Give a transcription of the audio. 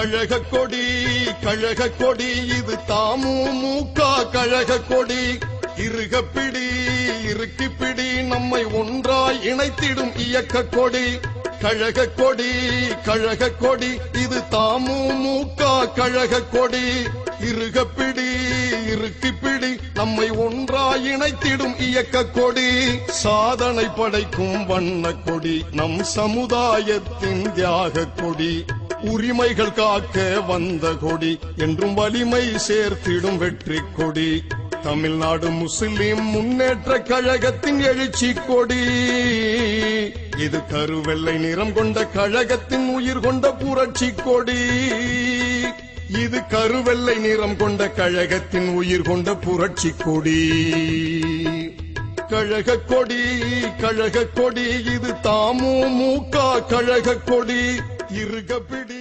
கழக கொடி கழக கொடி இது தமுமுக கழக கொடி இருகப்பிடி இருக்கிப்பிடி நம்மை ஒன்றாய் இணைத்திடும் இயக்க கொடி கழக கொடி கழக கொடி இது தமுமுக கழக கொடி இருகப்பிடி இருக்கிப்பிடி நம்மை ஒன்றாய் இணைத்திடும் இயக்க கொடி சாதனை படைக்கும் வண்ண கொடி நம் சமுதாயத்தின் தியாக கொடி உரிமைகள் காக்க வந்த கொடி என்றும் வலிமை சேர்த்திடும் வெற்றி கொடி தமிழ்நாடு முஸ்லிம் முன்னேற்ற கழகத்தின் எழுச்சி கொடி இது கருவெள்ளை நிறம் கொண்ட கழகத்தின் உயிர் கொண்ட புரட்சி கொடி இது கருவெள்ளை நிறம் கொண்ட கழகத்தின் உயிர் கொண்ட புரட்சி கொடி கழக கொடி கழக கொடி இது தமுமுக கழக கொடி இருகப்பிடி